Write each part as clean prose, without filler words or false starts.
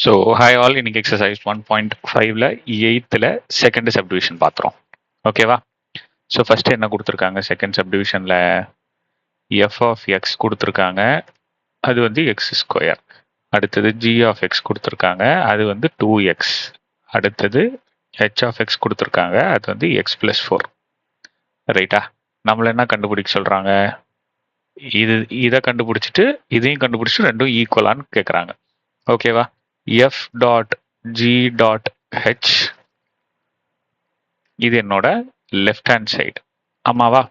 So hi all, இன்னைக்கு exercise 1.5ல 8th second subdivision பார்த்துறோம். ஓகேவா? So first என்ன கொடுத்துருக்காங்க? செகண்ட் சப்டிவிஷனில் எஃப் ஆஃப் எக்ஸ் கொடுத்துருக்காங்க, அது வந்து எக்ஸ் ஸ்கொயர். அடுத்தது ஜி ஆஃப் எக்ஸ் கொடுத்துருக்காங்க, அது வந்து 2x. அடுத்தது ஹெச் ஆஃப் எக்ஸ் கொடுத்துருக்காங்க, அது வந்து எக்ஸ் பிளஸ் 4. ரைட்டா? நம்மள என்ன கண்டுபிடிக்க சொல்கிறாங்க? இதை கண்டுபிடிச்சிட்டு இதையும் கண்டுபிடிச்சிட்டு ரெண்டும் ஈக்குவலான்னு கேட்குறாங்க. ஓகேவா? F dot g dot H, இது என்னோட லெஃப்ட் ஹேண்ட் சைடு. ஆமாவா?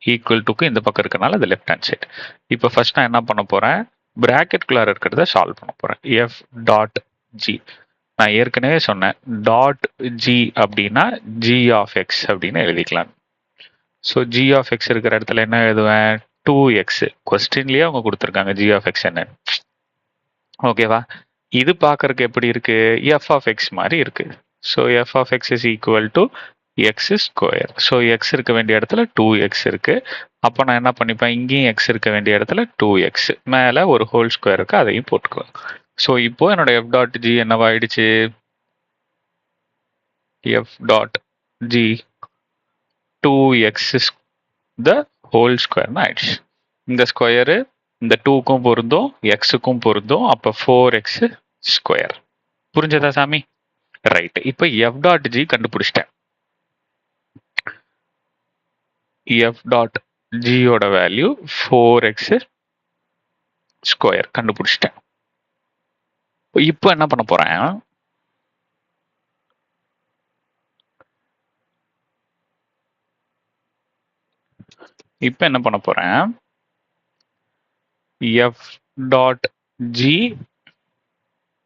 ஈக்குவல் டுக்கு இந்த பக்கம் இருக்கனால அது லெஃப்ட் ஹேண்ட் சைடு. இப்போ ஃபர்ஸ்ட் நான் என்ன பண்ண போறேன்? பிராக்கெட்குள்ளார இருக்கிறத சால்வ் பண்ண போறேன். எஃப் டாட் ஜி, நான் ஏற்கனவே சொன்னேன் டாட் ஜி அப்படின்னா ஜி ஆஃப் எக்ஸ் அப்படின்னு எழுதிக்கலாம். ஸோ ஜி ஆஃப் எக்ஸ் இருக்கிற இடத்துல என்ன எழுதுவேன்? 2x. கொஸ்டின்லயே அவங்க கொடுத்துருக்காங்க ஜி ஆஃப் எக்ஸ் என்ன. ஓகேவா? இது பார்க்கறதுக்கு எப்படி இருக்கு? எஃப் ஆஃப் எக்ஸ் மாதிரி இருக்கு. So f of x is equal to x square. So x இருக்க வேண்டிய இடத்துல 2x இருக்கு. அப்போ நான் என்ன பண்ணிப்பேன்? இங்கேயும் எக்ஸ் இருக்க வேண்டிய இடத்துல 2x, மேலே ஒரு ஹோல் ஸ்கொயர் இருக்கு, அதையும் போட்டுக்குவேன். ஸோ இப்போ என்னோட எஃப் டாட் ஜி என்னவாயிடுச்சு? F dot g 2x the whole ஸ்கொயர்னு ஆயிடுச்சு. இந்த ஸ்கொயரு இந்த 2க்கும் பொருந்தும், எக்ஸுக்கும் பொருந்தும். அப்போ 4x ஸ்கொயர். புரிஞ்சதா சாமி? ரைட். இப்போ எஃப் டாட் ஜி கண்டுபிடிச்சிட்டேன். எஃப் டாட் ஜியோட வேல்யூ 4x ஸ்கொயர் கண்டுபிடிச்சிட்டேன். இப்போ என்ன பண்ண போறேன்? இப்போ என்ன பண்ண போறேன்? F dot g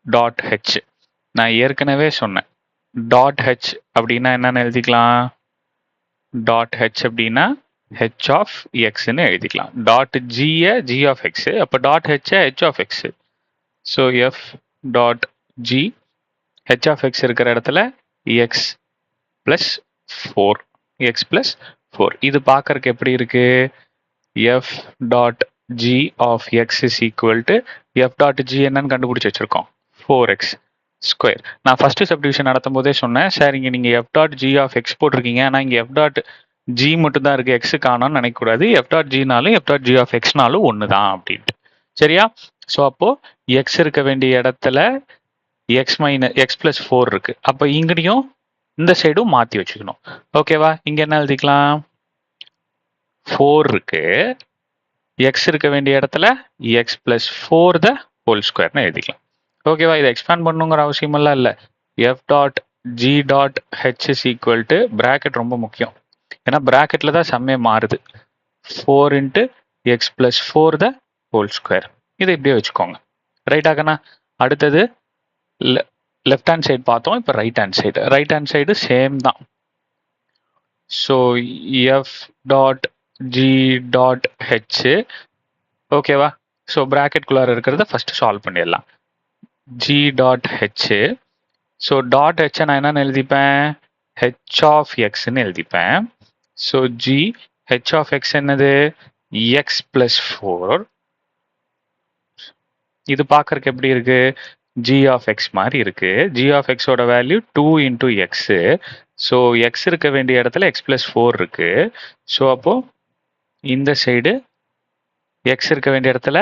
dot h, நான் ஏற்கனவே சொன்னேன் டாட் ஹெச் அப்படின்னா என்னன்னு எழுதிக்கலாம். டாட் ஹெச் அப்படின்னா ஹெச் ஆஃப் எக்ஸ்ன்னு எழுதிக்கலாம். டாட் ஜியை ஜி ஆஃப் எக்ஸ், அப்போ டாட் ஹெச்சை h of x. So f dot g h of x இருக்கிற இடத்துல எக்ஸ் பிளஸ் 4, எக்ஸ் பிளஸ் 4. இது பார்க்கறதுக்கு எப்படி இருக்கு? F dot g of x is equal to f dot g என்னன்னு கண்டுபிடிச்சி வச்சிருக்கோம், 4x ஸ்கொயர். நான் ஃபர்ஸ்ட் சப்டிவிஷன் நடத்தும் போதே சொன்னேன், சார் இங்கே நீங்கள் f dot g of x போட்டிருக்கீங்க, ஆனால் இங்கே எஃப் டாட் ஜி மட்டும் தான் இருக்கு, எக்ஸ் காணோம்னு நினைக்கக்கூடாது. எஃப் டாட் ஜினாலும் எஃப் டாட் ஜி ஆஃப் எக்ஸ்னாலும் ஒன்று தான் அப்படின்ட்டு. சரியா? ஸோ அப்போ எக்ஸ் இருக்க வேண்டிய இடத்துல எக்ஸ் மைனஸ் எக்ஸ் பிளஸ் 4 இருக்கு. அப்போ இங்கேயும் இந்த சைடும் மாற்றி வச்சுக்கணும். ஓகேவா? இங்கே என்ன எழுதிக்கலாம்? 4 இருக்கு, எக்ஸ் இருக்க வேண்டிய இடத்துல எக்ஸ் பிளஸ் 4 த ஹோல் ஸ்கொயர்னு எழுதிக்கலாம். ஓகேவா? இதை எக்ஸ்பேண்ட் பண்ணுங்கிற அவசியமெல்லாம் இல்லை. F dot g dot h is equal to, bracket ரொம்ப முக்கியம், ஏன்னா பிராக்கெட்ல தான் சம்மே மாறுது. 4 into x plus 4 the whole square. இதை இப்படியே வச்சுக்கோங்க. ரைட் ஆகனா? அடுத்தது லெஃப்ட் ஹேண்ட் சைடு பார்த்தோம், இப்போ right hand side. Right hand side same தான். So f dot g dot h, ஓகேவா? ஸோ ப்ராக்கெட்குள்ளார இருக்கிறத ஃபர்ஸ்ட் சால்வ் பண்ணிடலாம். G dot h, so dot ஹெச்சை நான் என்னன்னு எழுதிப்பேன்? ஹெச் ஆஃப் எக்ஸ்ன்னு எழுதிப்பேன். So g h of x என்னது? X plus 4. இது பார்க்கறதுக்கு எப்படி இருக்கு? ஜி ஆஃப் எக்ஸ் மாதிரி இருக்கு. ஜி ஆஃப் எக்ஸோட value 2 into X. So x இருக்க வேண்டிய இடத்துல எக்ஸ் பிளஸ் 4 இருக்கு. ஸோ அப்போ இந்த சைடு எக்ஸ் இருக்க வேண்டிய இடத்துல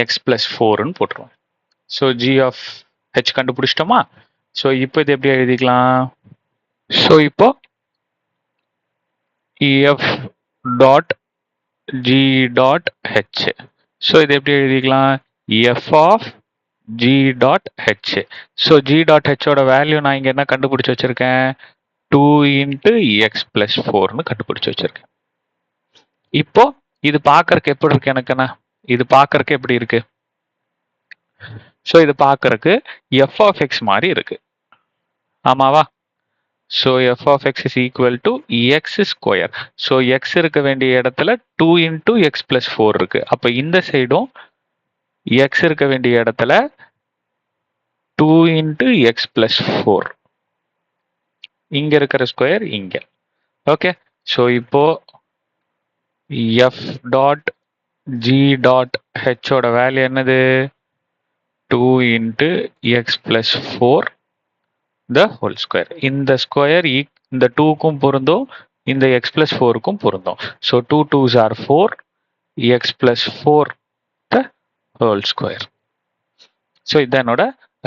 எக்ஸ் பிளஸ் 4ன்னு போட்டுருவோம். ஸோ ஜி ஆஃப் ஹெச் கண்டுபிடிச்சிட்டோமா? ஸோ இப்போ இது எப்படி எழுதிக்கலாம்? ஸோ இப்போ f dot g dot h, so இது எப்படி எழுதிக்கலாம்? F of g dot h. So g dot ஹெச்சோட வேல்யூ நான் இங்கே என்ன கண்டுபிடிச்சி வச்சிருக்கேன்? 2 இன்ட்டு எக்ஸ் பிளஸ் 4ன்னு கண்டுபிடிச்சி வச்சிருக்கேன். இப்போ இது பார்க்கறதுக்கு எப்படி இருக்கு? எனக்குன்னா இது பார்க்கறதுக்கு எப்படி இருக்கு? ஸோ இது பார்க்கறதுக்கு எஃப் ஆஃப் எக்ஸ் மாதிரி இருக்கு. ஆமாவா? So f of x is equal to x square. So x இருக்க வேண்டிய இடத்துல 2 இன்டூ எக்ஸ் பிளஸ் 4 இருக்கு. அப்போ இந்த சைடும் எக்ஸ் இருக்க வேண்டிய இடத்துல 2 இன்டூ எக்ஸ் பிளஸ் 4. இங்க இருக்கிற ஸ்கொயர் இங்க. ஓகே. ஸோ இப்போ எஃப் டாட் ஜி டாட் ஹெச்சோட வேல்யூ என்னது? 2 into x plus 4 the whole square. இந்த ஸ்கொயர் இந்த 2க்கும் பொருந்தும், இந்த x plus 4க்கும் பொருந்தும். So 2 2s are 4, x plus 4 the whole square. So இது என்னோட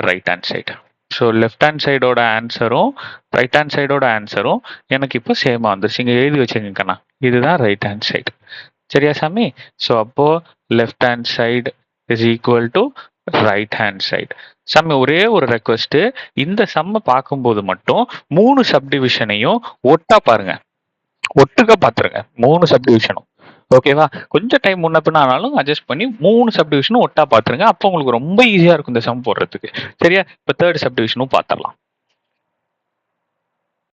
right hand side. So left hand சைடோட ஆன்சரும் ரைட் ஹேண்ட் சைடோட ஆன்சரும் எனக்கு இப்போ சேமாக வந்துருச்சு. இங்கே எழுதி வச்சுக்கண்ணா, இதுதான் ரைட் ஹேண்ட் சைடு. சரியா சாமி? ஸோ அப்போ left hand side is equal to right hand side. சாமி ஒரே ஒரு ரெக்வஸ்ட், இந்த சம்மை பார்க்கும்போது மட்டும் 3 சப்டிவிஷனையும் ஒட்டா பாருங்க, ஒட்டுக்க பார்த்துருங்க 3 சப்டிவிஷனும். ஓகேவா? கொஞ்சம் டைம் முன்ன பின்ன ஆனாலும் அட்ஜஸ்ட் பண்ணி 3 சப்டிவிஷனும் ஒட்டா பார்த்துருங்க. அப்போ உங்களுக்கு ரொம்ப ஈஸியா இருக்கும் இந்த சம் போடுறதுக்கு. சரியா? இப்போ தேர்ட் சப்டிவிஷனும் பார்த்துடலாம்.